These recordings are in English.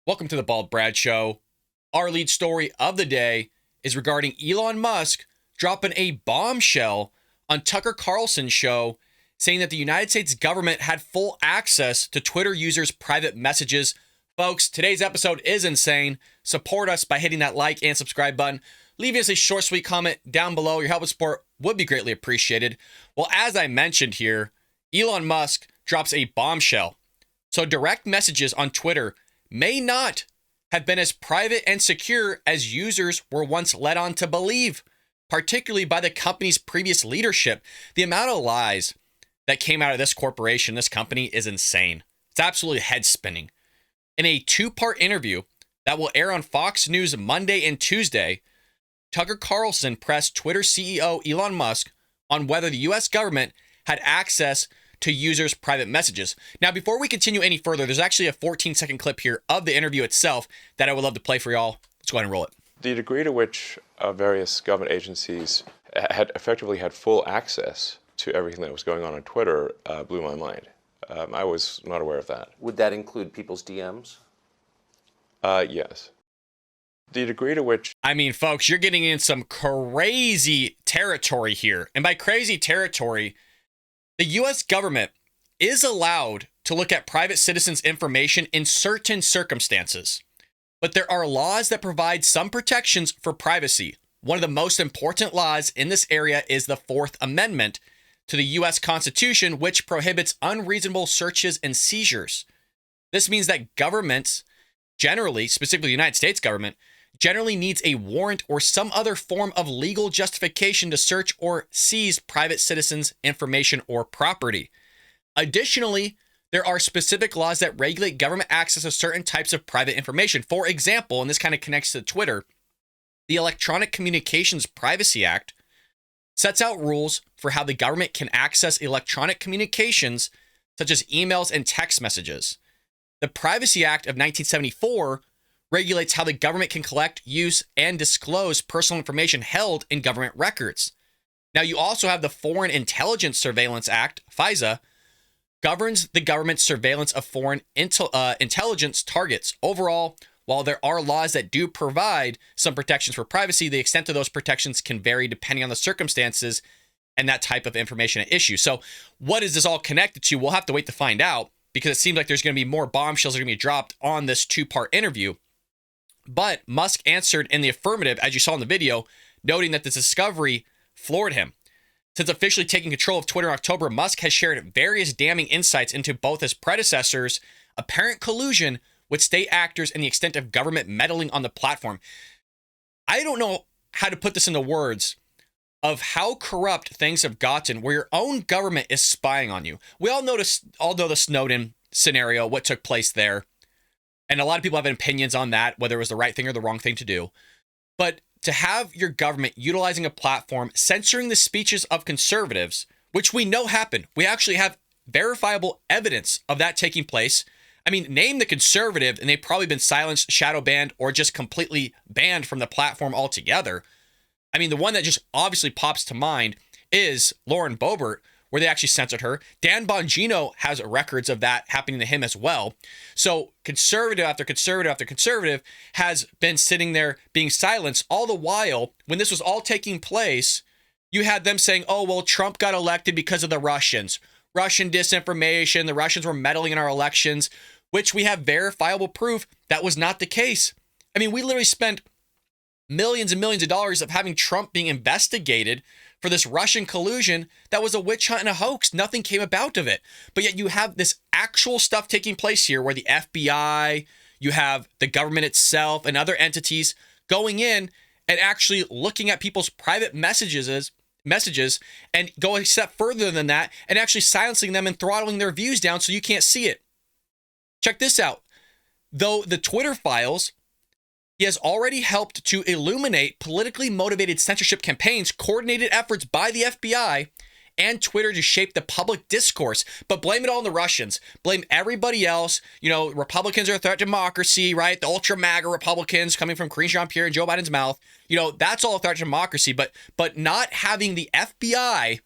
Welcome to the Bald Brad Show. Our lead story of the day is regarding Elon Musk dropping a bombshell on Tucker Carlson's show, saying that the United States government had full access to Twitter users' private messages. Folks, today's episode is insane. Support us by hitting that like and subscribe button. Leave us a short, sweet comment down below. Your help and support would be greatly appreciated. Well, as I mentioned here, Elon Musk drops a bombshell. So direct messages on Twitter may not have been as private and secure as users were once led on to believe, particularly by the company's previous leadership. The amount of lies that came out of this corporation, this company, is insane. It's absolutely head-spinning. In a two-part interview that will air on Fox News Monday and Tuesday, Tucker Carlson pressed Twitter CEO Elon Musk on whether the U.S. government had access to users' private messages. Now, before we continue any further, there's actually a 14-second clip here of the interview itself that I would love to play for y'all. Let's go ahead and roll it. The degree to which various government agencies had effectively had full access to everything that was going on Twitter blew my mind. I was not aware of that. Would that include people's DMs? Yes. The degree to which... I mean, folks, you're getting in some crazy territory here. And by crazy territory, the U.S. government is allowed to look at private citizens' information in certain circumstances. But there are laws that provide some protections for privacy. One of the most important laws in this area is the Fourth Amendment to the U.S. Constitution, which prohibits unreasonable searches and seizures. This means that governments generally, specifically the United States government, generally needs a warrant or some other form of legal justification to search or seize private citizens' information or property. Additionally, there are specific laws that regulate government access to certain types of private information. For example, and this kind of connects to Twitter, the Electronic Communications Privacy Act sets out rules for how the government can access electronic communications such as emails and text messages. The Privacy Act of 1974 regulates how the government can collect, use, and disclose personal information held in government records. Now, you also have the Foreign Intelligence Surveillance Act, FISA, governs the government's surveillance of foreign intelligence targets. Overall, while there are laws that do provide some protections for privacy, the extent of those protections can vary depending on the circumstances and that type of information at issue. So what is this all connected to? We'll have to wait to find out, because it seems like there's going to be more bombshells that are going to be dropped on this two-part interview. But Musk answered in the affirmative, as you saw in the video, noting that this discovery floored him. Since officially taking control of Twitter in October, Musk has shared various damning insights into both his predecessors' apparent collusion with state actors and the extent of government meddling on the platform. I don't know how to put this into words of how corrupt things have gotten, where your own government is spying on you. We all know the Snowden scenario, what took place there. And a lot of people have opinions on that, whether it was the right thing or the wrong thing to do. But to have your government utilizing a platform, censoring the speeches of conservatives, which we know happened. We actually have verifiable evidence of that taking place. I mean, name the conservative, and they've probably been silenced, shadow banned, or just completely banned from the platform altogether. I mean, the one that just obviously pops to mind is Lauren Boebert, where they actually censored her. Dan Bongino has records of that happening to him as well. So conservative after conservative after conservative has been sitting there being silenced. All the while, when this was all taking place, you had them saying, oh, well, Trump got elected because of the Russians. Russian disinformation, the Russians were meddling in our elections, which we have verifiable proof that was not the case. I mean, we literally spent millions and millions of dollars of having Trump being investigated for this Russian collusion that was a witch hunt and a hoax. Nothing came about of it. But yet you have this actual stuff taking place here where the FBI, you have the government itself and other entities going in and actually looking at people's private messages and going a step further than that and actually silencing them and throttling their views down so you can't see it. Check this out. Though the Twitter files, he has already helped to illuminate politically motivated censorship campaigns, coordinated efforts by the FBI and Twitter to shape the public discourse. But blame it all on the Russians. Blame everybody else. You know, Republicans are a threat to democracy, right? The ultra MAGA Republicans coming from Karine Jean-Pierre and Joe Biden's mouth. You know, that's all a threat to democracy. But not having the FBI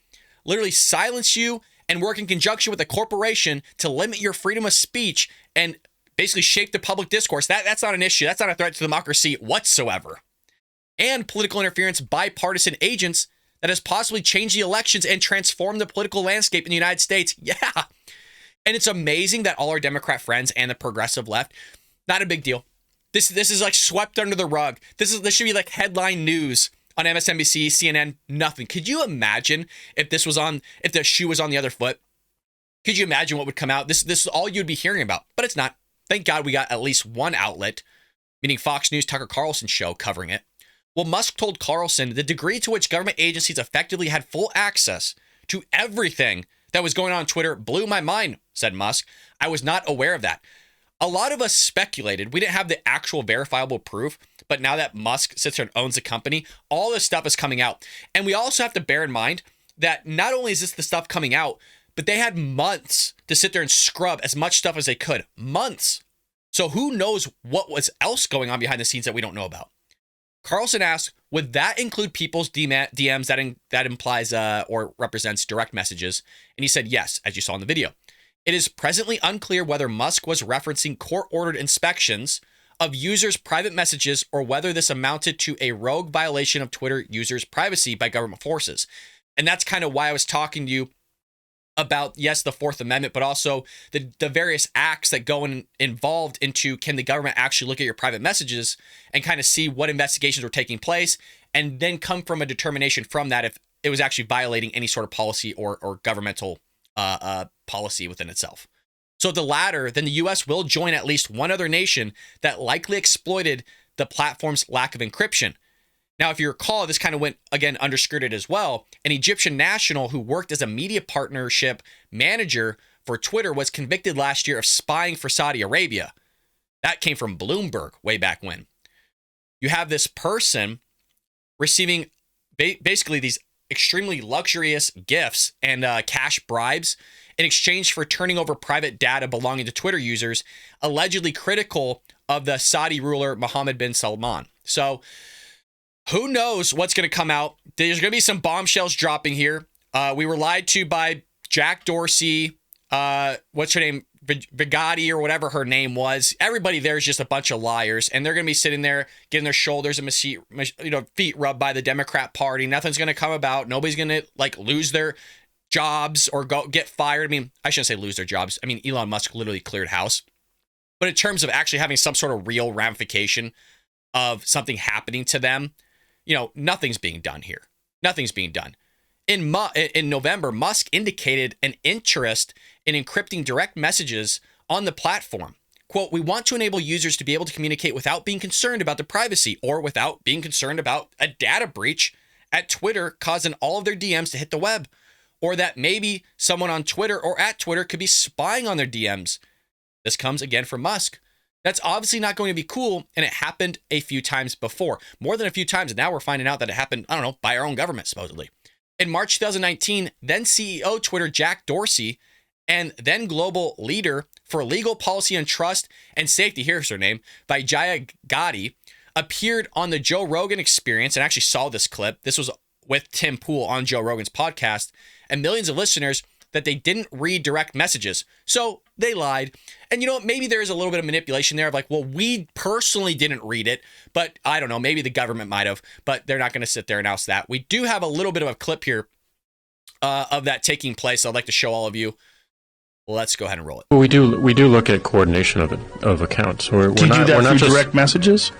literally silence you and work in conjunction with a corporation to limit your freedom of speech and basically shape the public discourse. That's not an issue. That's not a threat to democracy whatsoever. And political interference by partisan agents that has possibly changed the elections and transformed the political landscape in the United States. Yeah. And it's amazing that all our Democrat friends and the progressive left, not a big deal. This is like swept under the rug. This should be like headline news on MSNBC, CNN, nothing. Could you imagine if the shoe was on the other foot? Could you imagine what would come out? This is all you'd be hearing about, but it's not. Thank God we got at least one outlet, meaning Fox News, Tucker Carlson's show, covering it. Well, Musk told Carlson the degree to which government agencies effectively had full access to everything that was going on Twitter blew my mind, said Musk. I was not aware of that. A lot of us speculated. We didn't have the actual verifiable proof, but now that Musk sits there and owns the company, all this stuff is coming out. And we also have to bear in mind that not only is this the stuff coming out, but they had months to sit there and scrub as much stuff as they could. Months. So who knows what was else going on behind the scenes that we don't know about? Carlson asked, would that include people's DMs that implies or represents direct messages? And he said yes, as you saw in the video. It is presently unclear whether Musk was referencing court-ordered inspections of users' private messages or whether this amounted to a rogue violation of Twitter users' privacy by government forces. And that's kind of why I was talking to you about, yes, the Fourth Amendment, but also the various acts that go involved into, can the government actually look at your private messages and kind of see what investigations were taking place and then come from a determination from that if it was actually violating any sort of policy or governmental policy within itself. So the latter, then the U.S. will join at least one other nation that likely exploited the platform's lack of encryption. Now, if you recall, this kind of went, again, underskirted as well. An Egyptian national who worked as a media partnership manager for Twitter was convicted last year of spying for Saudi Arabia. That came from Bloomberg way back when. You have this person receiving basically these extremely luxurious gifts and cash bribes in exchange for turning over private data belonging to Twitter users, allegedly critical of the Saudi ruler Mohammed bin Salman. So who knows what's going to come out? There's going to be some bombshells dropping here. We were lied to by Jack Dorsey, what's her name? Bugatti or whatever her name was. Everybody there is just a bunch of liars, and they're going to be sitting there getting their shoulders and feet rubbed by the Democrat Party. Nothing's going to come about. Nobody's going to lose their jobs or get fired. I mean, I shouldn't say lose their jobs. I mean, Elon Musk literally cleared house. But in terms of actually having some sort of real ramification of something happening to them, nothing's being done here. Nothing's being done. In November, Musk indicated an interest in encrypting direct messages on the platform. Quote, we want to enable users to be able to communicate without being concerned about their privacy or without being concerned about a data breach at Twitter causing all of their DMs to hit the web, or that maybe someone on Twitter or at Twitter could be spying on their DMs. This comes again from Musk. That's obviously not going to be cool, and it happened a few times before. More than a few times, and now we're finding out that it happened, by our own government, supposedly. In March 2019, then CEO Twitter Jack Dorsey and then global leader for legal policy and trust and safety, here's her name, Vijaya Gadde, appeared on the Joe Rogan Experience and actually saw this clip. This was with Tim Pool on Joe Rogan's podcast, and millions of listeners that they didn't read direct messages. So they lied. And maybe there is a little bit of manipulation there of we personally didn't read it, but I don't know, maybe the government might have, but they're not going to sit there and announce that. We do have a little bit of a clip here of that taking place. I'd like to show all of you. Let's go ahead and roll it. Well, we do look at coordination of accounts. We're do you not, do that we're not through just, direct messages?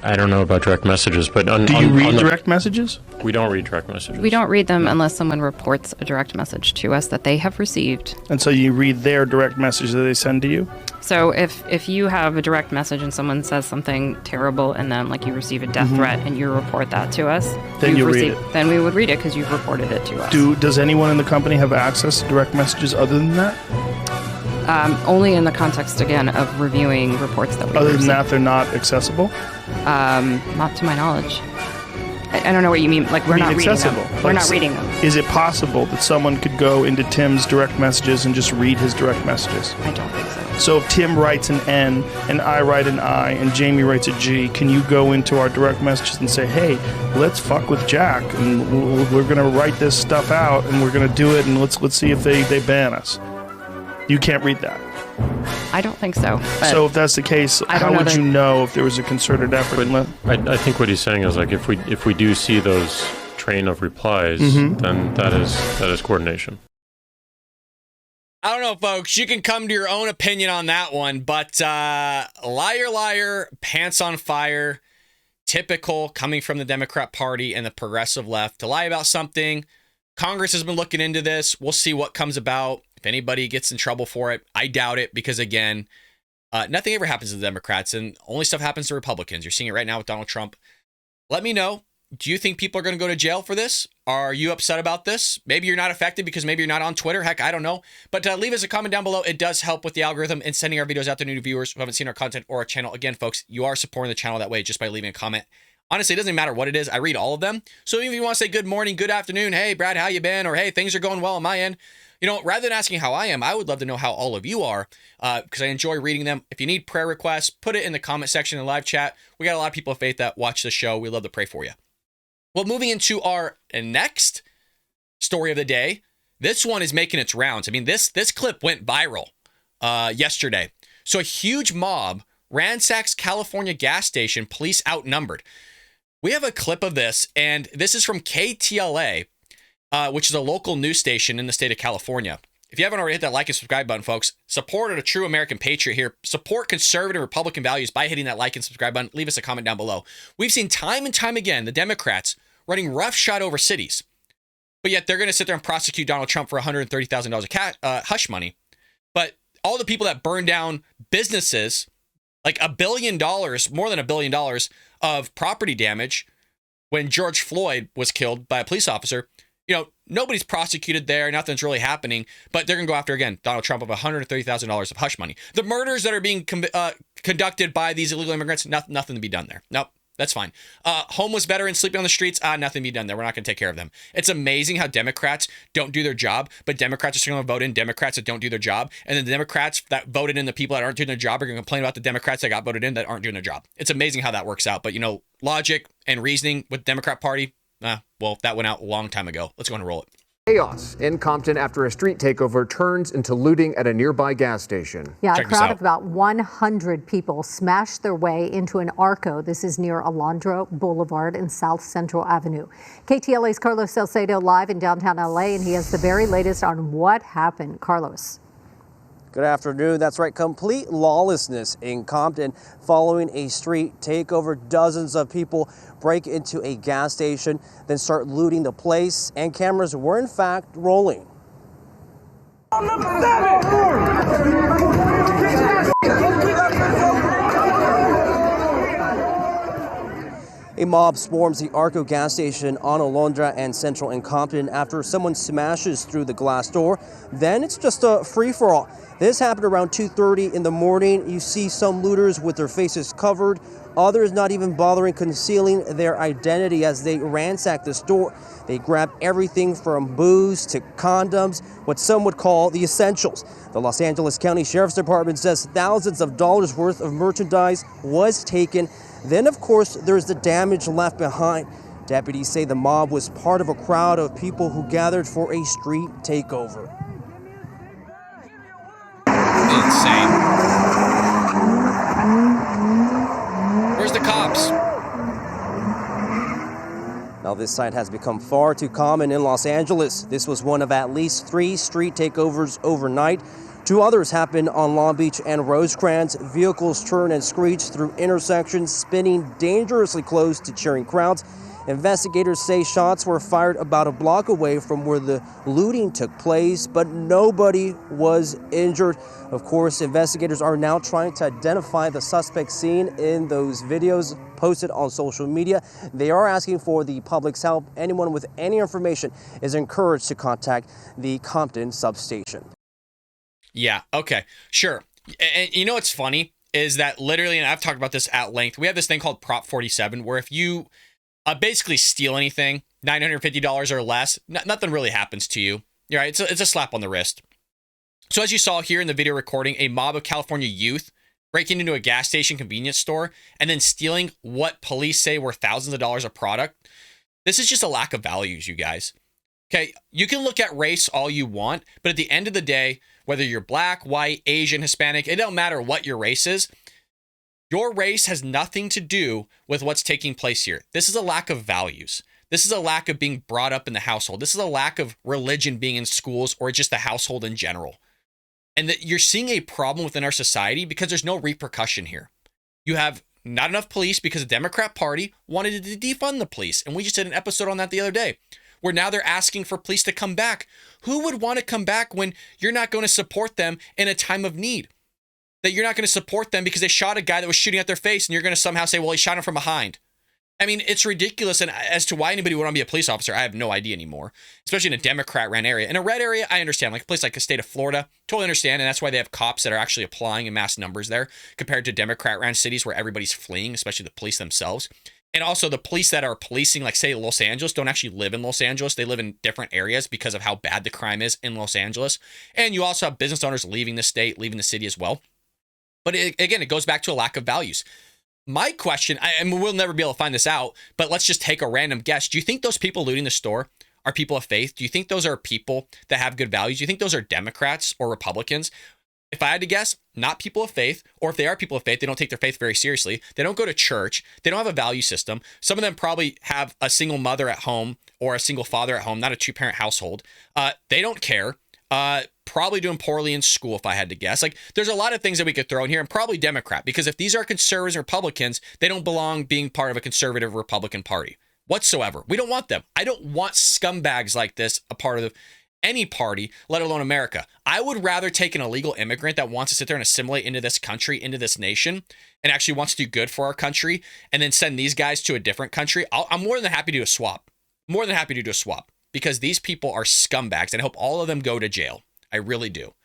I don't know about direct messages, but do you read direct messages? We don't read direct messages. We don't read them unless someone reports a direct message to us that they have received. And so you read their direct message that they send to you? So if you have a direct message and someone says something terrible and then you receive a death threat and you report that to us, then you read it. Then we would read it because you've reported it to us. Does anyone in the company have access to direct messages other than that? Only in the context, again, of reviewing reports that we Other receive. than that, they're not accessible? Not to my knowledge. I don't know what you mean. We're not reading them. We're not reading them. Is it possible that someone could go into Tim's direct messages and just read his direct messages? I don't think so. So if Tim writes an N and I write an I and Jamie writes a G, can you go into our direct messages and say, hey, let's fuck with Jack and we're going to write this stuff out and we're going to do it and let's see if they ban us? You can't read that. I don't think so. So if that's the case, how would you know if there was a concerted effort? I think what he's saying is, like, if we do see those train of replies, then that is coordination. I don't know, folks. You can come to your own opinion on that one, but liar, liar, pants on fire, typical coming from the Democrat Party and the progressive left to lie about something. Congress has been looking into this. We'll see what comes about. If anybody gets in trouble for it, I doubt it because, again, nothing ever happens to the Democrats and only stuff happens to Republicans. You're seeing it right now with Donald Trump. Let me know. Do you think people are going to go to jail for this? Are you upset about this? Maybe you're not affected because maybe you're not on Twitter. Heck, I don't know. But leave us a comment down below. It does help with the algorithm and sending our videos out to new viewers who haven't seen our content or our channel. Again, folks, you are supporting the channel that way just by leaving a comment. Honestly, it doesn't matter what it is. I read all of them. So even if you want to say good morning, good afternoon, hey, Brad, how you been? Or hey, things are going well on my end. You know, rather than asking how I am, I would love to know how all of you are because I enjoy reading them. If you need prayer requests, put it in the comment section in live chat. We got a lot of people of faith that watch the show. We love to pray for you. Well, moving into our next story of the day, this one is making its rounds. I mean, this clip went viral yesterday. So a huge mob ransacks California gas station, police outnumbered. We have a clip of this, and this is from KTLA, which is a local news station in the state of California. If you haven't already hit that like and subscribe button, folks, support a true American patriot here. Support conservative Republican values by hitting that like and subscribe button. Leave us a comment down below. We've seen time and time again the Democrats running roughshod over cities, but yet they're going to sit there and prosecute Donald Trump for $130,000 of hush money. But all the people that burn down businesses, like $1 billion, more than $1 billion of property damage when George Floyd was killed by a police officer, you know, nobody's prosecuted there. Nothing's really happening, but they're going to go after, again, Donald Trump of $130,000 of hush money. The murders that are being conducted by these illegal immigrants, nothing to be done there. Nope. That's fine. Homeless veterans sleeping on the streets, nothing to be done there. We're not going to take care of them. It's amazing how Democrats don't do their job, but Democrats are still going to vote in Democrats that don't do their job. And then the Democrats that voted in the people that aren't doing their job are going to complain about the Democrats that got voted in that aren't doing their job. It's amazing how that works out. But, you know, logic and reasoning with the Democrat Party, well, that went out a long time ago. Let's go and roll it. Chaos in Compton after a street takeover turns into looting at a nearby gas station. Yeah, a crowd of about 100 people smashed their way into an Arco. This is near Alondra Boulevard and South Central Avenue. KTLA's Carlos Salcedo live in downtown LA, and he has the very latest on what happened. Carlos. Good afternoon. That's right. Complete lawlessness in Compton following a street takeover. Dozens of people break into a gas station, then start looting the place, and cameras were in fact rolling. A mob swarms the Arco gas station on Alondra and Central in Compton after someone smashes through the glass door. Then it's just a free-for-all. This happened around 2:30 in the morning. You see some looters with their faces covered, others not even bothering concealing their identity as they ransack the store. They grab everything from booze to condoms, what some would call the essentials. The Los Angeles County Sheriff's Department says thousands of dollars worth of merchandise was taken. Then, of course, there's the damage left behind. Deputies say the mob was part of a crowd of people who gathered for a street takeover. Insane. Where's the cops? Now, this sight has become far too common in Los Angeles. This was one of at least 3 street takeovers overnight. 2 others happened on Long Beach and Rosecrans. Vehicles turn and screech through intersections, spinning dangerously close to cheering crowds. Investigators say shots were fired about a block away from where the looting took place, but nobody was injured. Of course, investigators are now trying to identify the suspect seen in those videos posted on social media. They are asking for the public's help. Anyone with any information is encouraged to contact the Compton substation. Yeah, okay, sure. And you know what's funny is that literally, and I've talked about this at length, we have this thing called Prop 47, where if you basically steal anything, $950 or less, nothing really happens to you. You're right, it's a slap on the wrist. So as you saw here in the video recording, a mob of California youth breaking into a gas station convenience store and then stealing what police say were thousands of dollars of product. This is just a lack of values, you guys. Okay, you can look at race all you want, but at the end of the day, whether you're black, white, Asian, Hispanic, it don't matter what your race is. Your race has nothing to do with what's taking place here. This is a lack of values. This is a lack of being brought up in the household. This is a lack of religion being in schools or just the household in general. And that you're seeing a problem within our society because there's no repercussion here. You have not enough police because the Democrat Party wanted to defund the police. And we just did an episode on that the other day, where now they're asking for police to come back. Who would want to come back when you're not going to support them in a time of need? That you're not going to support them because they shot a guy that was shooting at their face and you're going to somehow say, well, he shot him from behind. I mean, it's ridiculous. And as to why anybody would want to be a police officer, I have no idea anymore, especially in a Democrat-ran area. In a red area, I understand, like a place like the state of Florida, totally understand. And that's why they have cops that are actually applying in mass numbers there compared to Democrat-ran cities where everybody's fleeing, especially the police themselves. And also the police that are policing, like say Los Angeles, don't actually live in Los Angeles. They live in different areas because of how bad the crime is in Los Angeles. And you also have business owners leaving the state, leaving the city as well. But again, it goes back to a lack of values. My question, and we'll never be able to find this out, but let's just take a random guess. Do you think those people looting the store are people of faith? Do you think those are people that have good values? Do you think those are Democrats or Republicans? If I had to guess, not people of faith, or if they are people of faith, they don't take their faith very seriously. They don't go to church. They don't have a value system. Some of them probably have a single mother at home or a single father at home, not a two-parent household. They don't care. Probably doing poorly in school, if I had to guess. Like, there's a lot of things that we could throw in here, and probably Democrat, because if these are conservatives and Republicans, they don't belong being part of a conservative Republican Party whatsoever. We don't want them. I don't want scumbags like this a part of any party, let alone America. I would rather take an illegal immigrant that wants to sit there and assimilate into this country, into this nation, and actually wants to do good for our country, and then send these guys to a different country. I'm more than happy to do a swap. More than happy to do a swap. Because these people are scumbags, and I hope all of them go to jail. I really do.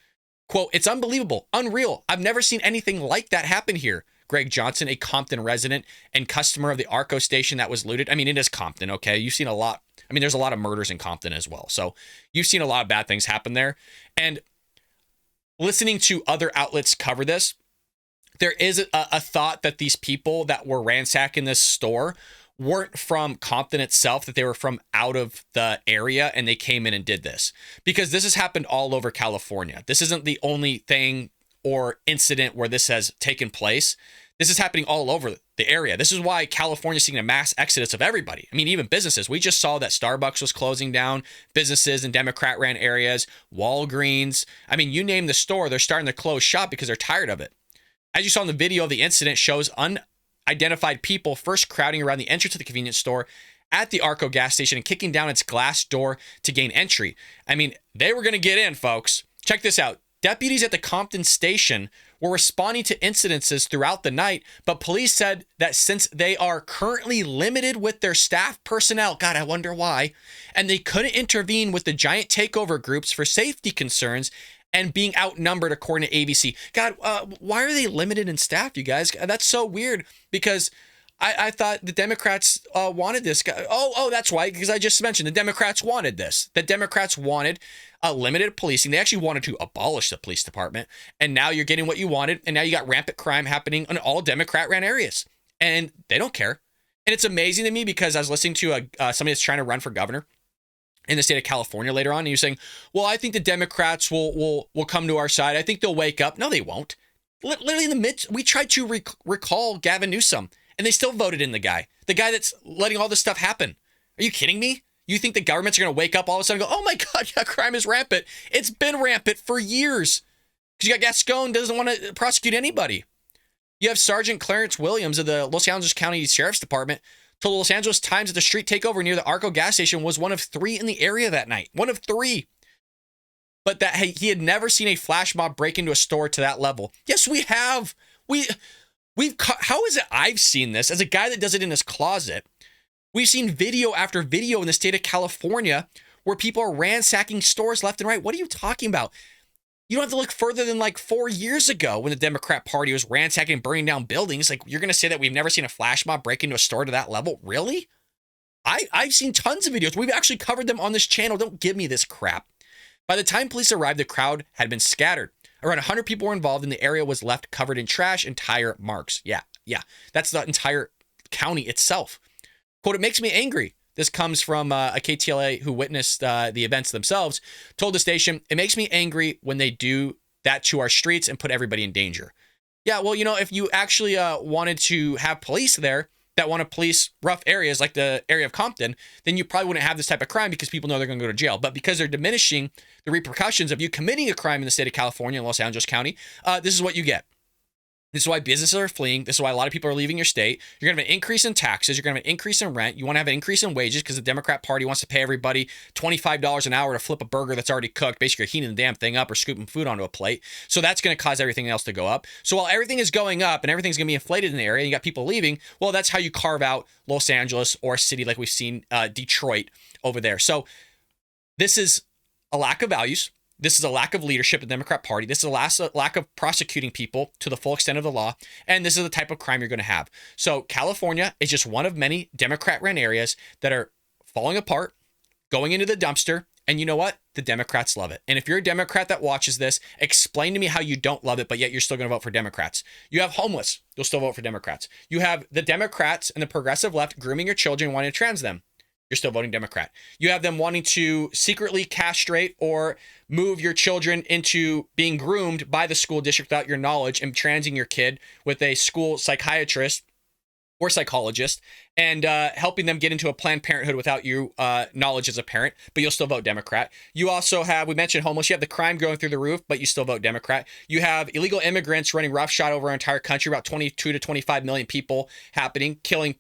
Quote, it's unbelievable, unreal. I've never seen anything like that happen here. Greg Johnson, a Compton resident and customer of the Arco station that was looted. I mean, it is Compton, okay? You've seen a lot. I mean, there's a lot of murders in Compton as well. So you've seen a lot of bad things happen there. And listening to other outlets cover this, there is a thought that these people that were ransacking this store weren't from Compton itself, that they were from out of the area and they came in and did this. Because this has happened all over California. This isn't the only thing or incident where this has taken place. This is happening all over the area. This is why California is seeing a mass exodus of everybody. I mean, even businesses. We just saw that Starbucks was closing down, businesses in Democrat-ran areas, Walgreens. I mean, you name the store, they're starting to close shop because they're tired of it. As you saw in the video, the incident shows unidentified people first crowding around the entrance of the convenience store at the Arco gas station and kicking down its glass door to gain entry. I mean, they were going to get in, folks. Check this out. Deputies at the Compton station were responding to incidences throughout the night, but police said that since they are currently limited with their staff personnel, God, I wonder why, and they couldn't intervene with the giant takeover groups for safety concerns and being outnumbered, according to ABC. God, why are they limited in staff, you guys? That's so weird, because I thought the Democrats wanted this guy. Oh, that's why, because I just mentioned the Democrats wanted this. The Democrats wanted limited policing. They actually wanted to abolish the police department, and now you're getting what you wanted, and now you got rampant crime happening in all Democrat-ran areas, and they don't care. And it's amazing to me because I was listening to somebody that's trying to run for governor in the state of California later on, and he was saying, well, I think the Democrats will come to our side. I think they'll wake up. No, they won't. Literally in the midst, we tried to recall Gavin Newsom, and they still voted in the guy that's letting all this stuff happen. Are you kidding me? You think the governments are going to wake up all of a sudden and go, oh my God, yeah, crime is rampant. It's been rampant for years. Because you got Gascon doesn't want to prosecute anybody. You have Sergeant Clarence Williams of the Los Angeles County Sheriff's Department told the Los Angeles Times that the street takeover near the Arco gas station was one of 3 in the area that night. One of 3. But that he had never seen a flash mob break into a store to that level. Yes, we have. How is it I've seen this as a guy that does it in his closet? We've seen video after video in the state of California where people are ransacking stores left and right. What are you talking about? You don't have to look further than like 4 years ago when the Democrat Party was ransacking and burning down buildings. Like, you're going to say that we've never seen a flash mob break into a store to that level? Really? I've seen tons of videos. We've actually covered them on this channel. Don't give me this crap. By the time police arrived, the crowd had been scattered. Around 100 people were involved, and the area was left covered in trash and tire marks. Yeah. That's the entire county itself. Quote, it makes me angry. This comes from a KTLA who witnessed the events themselves, told the station, "It makes me angry when they do that to our streets and put everybody in danger." Yeah, well, if you actually wanted to have police there that want to police rough areas like the area of Compton, then you probably wouldn't have this type of crime because people know they're going to go to jail. But because they're diminishing the repercussions of you committing a crime in the state of California and Los Angeles County, this is what you get. This is why businesses are fleeing. This is why a lot of people are leaving your state. You're going to have an increase in taxes. You're going to have an increase in rent. You want to have an increase in wages because the Democrat Party wants to pay everybody $25 an hour to flip a burger that's already cooked. Basically, you're heating the damn thing up or scooping food onto a plate. So that's going to cause everything else to go up. So while everything is going up and everything's going to be inflated in the area and you got people leaving, well, that's how you carve out Los Angeles or a city like we've seen Detroit over there. So this is a lack of values. This is a lack of leadership in the Democrat Party. This is a lack of prosecuting people to the full extent of the law. And this is the type of crime you're going to have. So California is just one of many Democrat-run areas that are falling apart, going into the dumpster. And you know what? The Democrats love it. And if you're a Democrat that watches this, explain to me how you don't love it, but yet you're still going to vote for Democrats. You have homeless. You'll still vote for Democrats. You have the Democrats and the progressive left grooming your children, wanting to trans them. You're still voting Democrat. You have them wanting to secretly castrate or move your children into being groomed by the school district without your knowledge and transing your kid with a school psychiatrist or psychologist and helping them get into a Planned Parenthood without you knowledge as a parent, but you'll still vote Democrat. You also have, we mentioned homeless, you have the crime going through the roof, but you still vote Democrat. You have illegal immigrants running roughshod over our entire country, about 22 to 25 million people happening, killing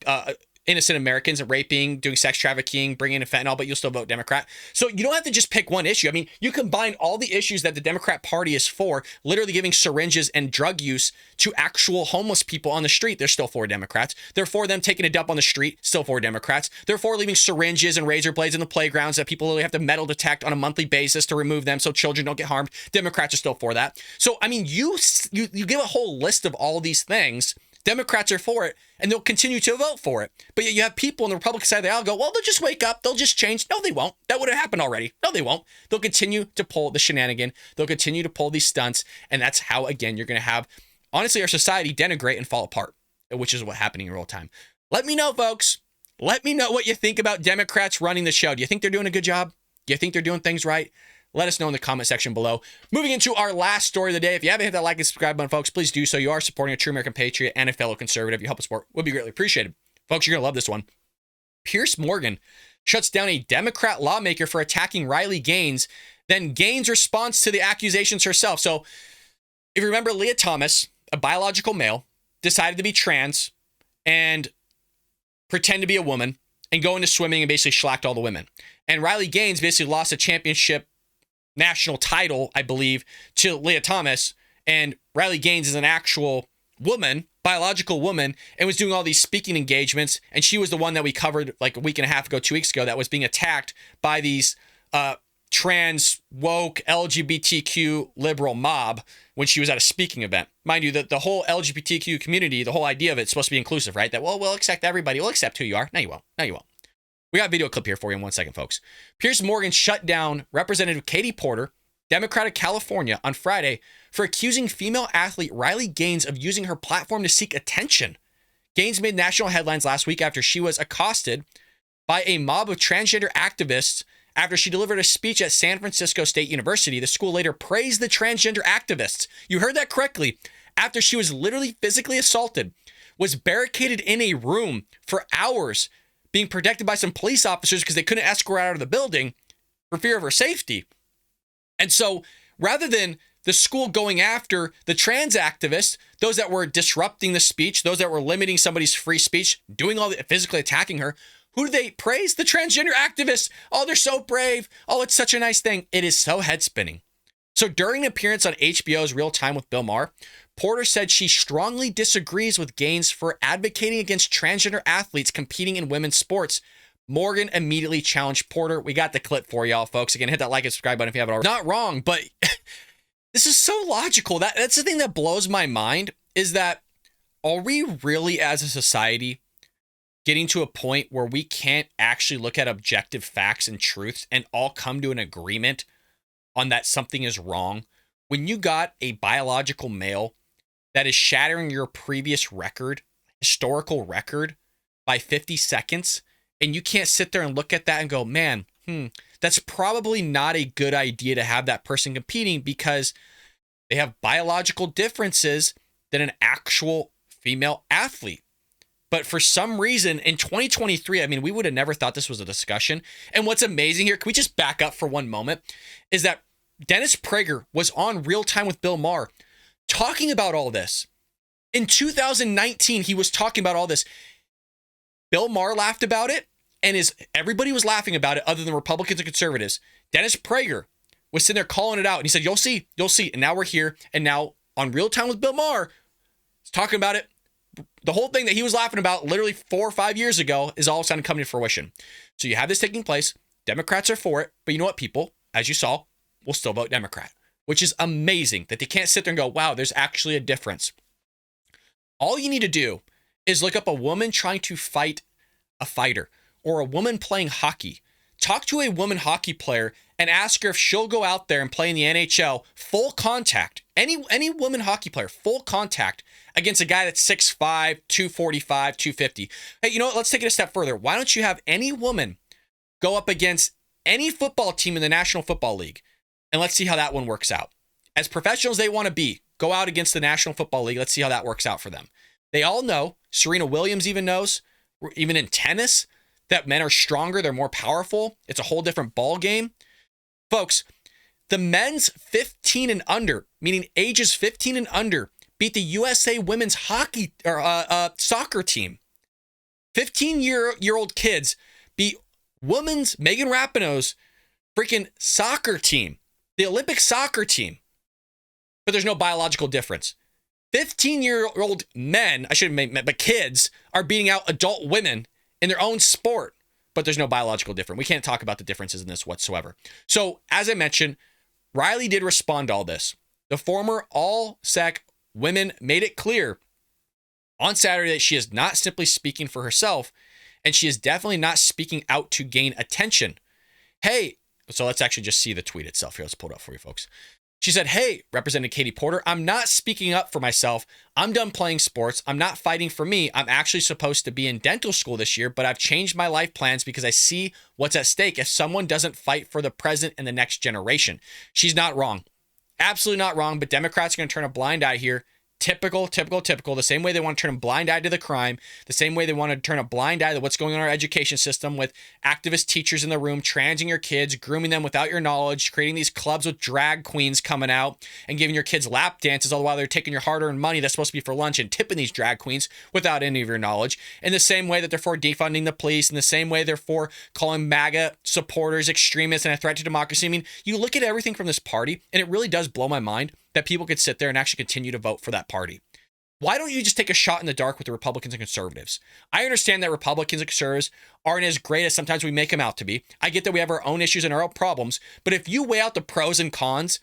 innocent Americans, raping, doing sex trafficking, bringing in fentanyl, but you'll still vote Democrat. So you don't have to just pick one issue. I mean, you combine all the issues that the Democrat Party is for, literally giving syringes and drug use to actual homeless people on the street. They're still for Democrats. They're for them taking a dump on the street, still for Democrats. They're for leaving syringes and razor blades in the playgrounds that people literally have to metal detect on a monthly basis to remove them so children don't get harmed. Democrats are still for that. So, I mean, you give a whole list of all these things. Democrats are for it, and they'll continue to vote for it. But yet you have people on the Republican side of the aisle go, well, they'll just wake up. They'll just change. No, they won't. That would have happened already. No, they won't. They'll continue to pull the shenanigan. They'll continue to pull these stunts. And that's how, again, you're going to have, honestly, our society denigrate and fall apart, which is what's happening in real time. Let me know, folks. Let me know what you think about Democrats running the show. Do you think they're doing a good job? Do you think they're doing things right? Let us know in the comment section below. Moving into our last story of the day. If you haven't hit that like and subscribe button, folks, please do so. You are supporting a true American patriot and a fellow conservative. Your help us support would be greatly appreciated. Folks, you're going to love this one. Piers Morgan shuts down a Democrat lawmaker for attacking Riley Gaines, then Gaines' response to the accusations herself. So if you remember, Leah Thomas, a biological male, decided to be trans and pretend to be a woman and go into swimming and basically shellacked all the women. And Riley Gaines basically lost a championship national title, I believe, to Leah Thomas. And Riley Gaines is an actual woman, biological woman, and was doing all these speaking engagements. And she was the one that we covered like a week and a half ago, 2 weeks ago, that was being attacked by these trans, woke, LGBTQ liberal mob when she was at a speaking event. Mind you, that the whole LGBTQ community, the whole idea of it's supposed to be inclusive, right? That, well, we'll accept everybody. We'll accept who you are. No, you won't. No, you won't. We got a video clip here for you in 1 second, folks. Piers Morgan shut down Representative Katie Porter, Democrat of California, on Friday for accusing female athlete Riley Gaines of using her platform to seek attention. Gaines made national headlines last week after she was accosted by a mob of transgender activists after she delivered a speech at San Francisco State University. The school later praised the transgender activists. You heard that correctly. After she was literally physically assaulted, was barricaded in a room for hours, being protected by some police officers because they couldn't escort her out of the building for fear of her safety. And so rather than the school going after the trans activists, those that were disrupting the speech, those that were limiting somebody's free speech, doing all the physically attacking her, who do they praise? The transgender activists. Oh, they're so brave. Oh, it's such a nice thing. It is so head spinning. So during an appearance on HBO's Real Time with Bill Maher, Porter said she strongly disagrees with Gaines for advocating against transgender athletes competing in women's sports. Morgan immediately challenged Porter. We got the clip for y'all, folks. Again, hit that like and subscribe button if you haven't already. Not wrong, but this is so logical. That's the thing that blows my mind, is that are we really as a society getting to a point where we can't actually look at objective facts and truths and all come to an agreement on that something is wrong? When you got a biological male that is shattering your previous record, historical record, by 50 seconds, And you can't sit there and look at that and go, man, that's probably not a good idea to have that person competing because they have biological differences than an actual female athlete. But for some reason in 2023, I mean, we would have never thought this was a discussion. And what's amazing here, can we just back up for one moment, is that Dennis Prager was on Real Time with Bill Maher talking about all this. In 2019, he was talking about all this. Bill Maher laughed about it, and everybody was laughing about it other than Republicans and conservatives. Dennis Prager was sitting there calling it out, and he said, you'll see. And now we're here, and now on Real Time with Bill Maher, he's talking about it. The whole thing that he was laughing about literally 4 or 5 years ago is all of a sudden coming to fruition. So you have this taking place. Democrats are for it, but you know what, people, as you saw, will still vote Democrat, which is amazing that they can't sit there and go, wow, there's actually a difference. All you need to do is look up a woman trying to fight a fighter or a woman playing hockey. Talk to a woman hockey player and ask her if she'll go out there and play in the NHL full contact. Any woman hockey player, full contact against a guy that's 6'5", 245, 250. Hey, you know what? Let's take it a step further. Why don't you have any woman go up against any football team in the National Football League? And let's see how that one works out. As professionals they want to be, go out against the National Football League. Let's see how that works out for them. They all know, Serena Williams even knows, even in tennis, that men are stronger, they're more powerful. It's a whole different ball game. Folks, the men's 15 and under, meaning ages 15 and under, beat the USA women's hockey or soccer team. 15-year-old kids beat women's Megan Rapinoe's freaking soccer team, the Olympic soccer team. But there's no biological difference. 15-year-old men, I shouldn't make, but kids are beating out adult women in their own sport, but there's no biological difference. We can't talk about the differences in this whatsoever. So, as I mentioned, Riley did respond to all this. The former all-sec women made it clear on Saturday that she is not simply speaking for herself, and she is definitely not speaking out to gain attention. Hey, so let's actually just see the tweet itself here. Let's pull it up for you folks. She said, hey, Representative Katie Porter, I'm not speaking up for myself. I'm done playing sports. I'm not fighting for me. I'm actually supposed to be in dental school this year, but I've changed my life plans because I see what's at stake if someone doesn't fight for the present and the next generation. She's not wrong. Absolutely not wrong, but Democrats are going to turn a blind eye here. Typical. The same way they want to turn a blind eye to the crime, the same way they want to turn a blind eye to what's going on in our education system with activist teachers in the room, transing your kids, grooming them without your knowledge, creating these clubs with drag queens coming out and giving your kids lap dances all the while they're taking your hard-earned money that's supposed to be for lunch and tipping these drag queens without any of your knowledge. In the same way that they're for defunding the police, in the same way they're for calling MAGA supporters extremists and a threat to democracy. I mean, you look at everything from this party, and it really does blow my mind that people could sit there and actually continue to vote for that party. Why don't you just take a shot in the dark with the Republicans and conservatives? I understand that Republicans and conservatives aren't as great as sometimes we make them out to be. I get that we have our own issues and our own problems, but if you weigh out the pros and cons,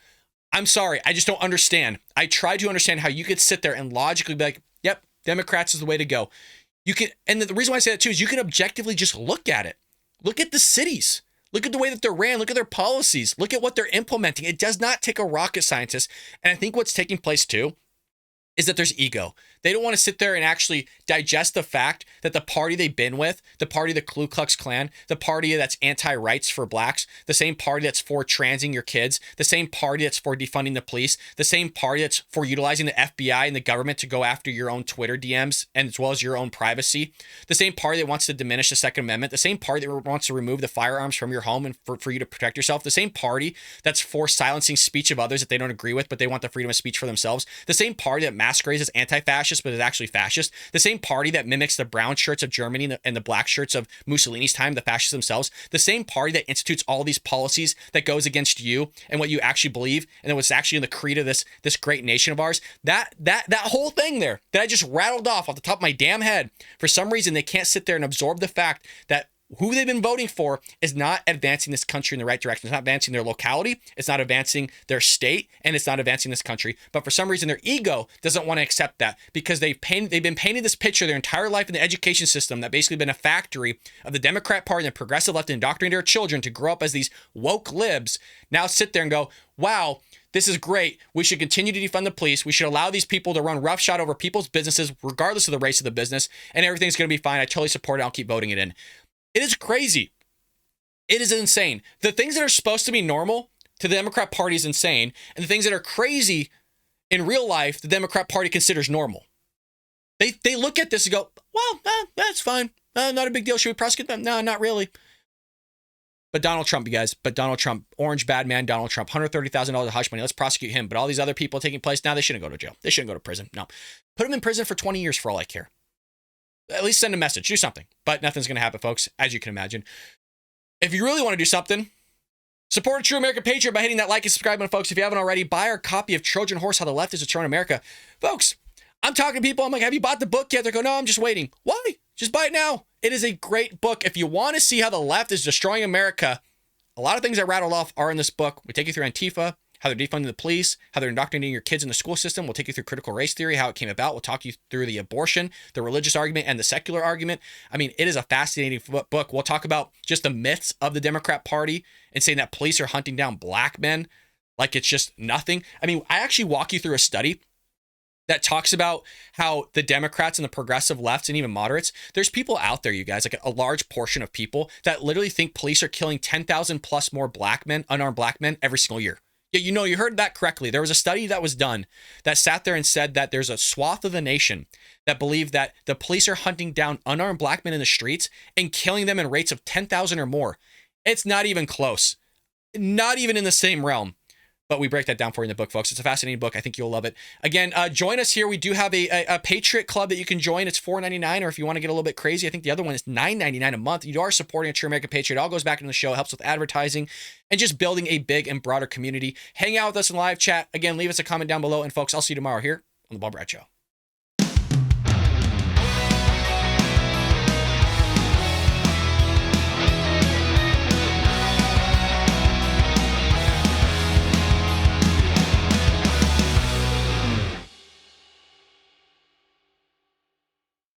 I'm sorry, I just don't understand. I try to understand how you could sit there and logically be like, yep, Democrats is the way to go. You can, and the reason why I say that too is you can objectively just look at it. Look at the cities. Look at the way that they're ran. Look at their policies. Look at what they're implementing. It does not take a rocket scientist. And I think what's taking place too is that there's ego. They don't want to sit there and actually digest the fact that the party they've been with, the party of the Ku Klux Klan, the party that's anti-rights for blacks, the same party that's for transing your kids, the same party that's for defunding the police, the same party that's for utilizing the FBI and the government to go after your own Twitter DMs and as well as your own privacy, the same party that wants to diminish the Second Amendment, the same party that wants to remove the firearms from your home and for you to protect yourself, the same party that's for silencing speech of others that they don't agree with, but they want the freedom of speech for themselves, the same party that masquerades as anti-fascist but is actually fascist, the same party that mimics the brown shirts of Germany and the black shirts of Mussolini's time, the fascists themselves, the same party that institutes all these policies that goes against you and what you actually believe and what's actually in the creed of this great nation of ours, that whole thing there that I just rattled off the top of my damn head, for some reason they can't sit there and absorb the fact that who they've been voting for is not advancing this country in the right direction. It's not advancing their locality. It's not advancing their state, and it's not advancing this country. But for some reason, their ego doesn't want to accept that because they've been painted this picture their entire life in the education system that basically been a factory of the Democrat Party and the progressive left indoctrinating their children to grow up as these woke libs. Now sit there and go, wow, this is great. We should continue to defund the police. We should allow these people to run roughshod over people's businesses, regardless of the race of the business, and everything's going to be fine. I totally support it. I'll keep voting it in. It is crazy. It is insane. The things that are supposed to be normal to the Democrat Party is insane, and the things that are crazy in real life, the Democrat Party considers normal. They look at this and go, well, that's fine. Not a big deal. Should we prosecute them? No, not really. But Donald Trump, you guys. But Donald Trump, orange bad man Donald Trump, $130,000 of hush money. Let's prosecute him. But all these other people taking place, now they shouldn't go to jail. They shouldn't go to prison. No. Put them in prison for 20 years for all I care. At least send a message. Do something. But nothing's going to happen, folks, as you can imagine. If you really want to do something, support a true American patriot by hitting that like and subscribe button, folks. If you haven't already, buy our copy of Trojan Horse, How the Left is Destroying America. Folks, I'm talking to people. I'm like, have you bought the book yet? They go, no, I'm just waiting. Why? Just buy it now. It is a great book. If you want to see how the left is destroying America, a lot of things I rattled off are in this book. We take you through Antifa, how they're defunding the police, how they're indoctrinating your kids in the school system. We'll take you through critical race theory, how it came about. We'll talk you through the abortion, the religious argument, and the secular argument. I mean, it is a fascinating book. We'll talk about just the myths of the Democrat Party and saying that police are hunting down black men like it's just nothing. I mean, I actually walk you through a study that talks about how the Democrats and the progressive lefts and even moderates, there's people out there, you guys, like a large portion of people that literally think police are killing 10,000 plus more black men, unarmed black men every single year. Yeah, you heard that correctly. There was a study that was done that sat there and said that there's a swath of the nation that believe that the police are hunting down unarmed black men in the streets and killing them in rates of 10,000 or more. It's not even close. Not even in the same realm. But we break that down for you in the book, folks. It's a fascinating book. I think you'll love it. Again, join us here. We do have a Patriot Club that you can join. It's $4.99, or if you want to get a little bit crazy, I think the other one is $9.99 a month. You are supporting a true American Patriot. It all goes back into the show. It helps with advertising and just building a big and broader community. Hang out with us in live chat. Again, leave us a comment down below. And folks, I'll see you tomorrow here on The Bob Brad Show.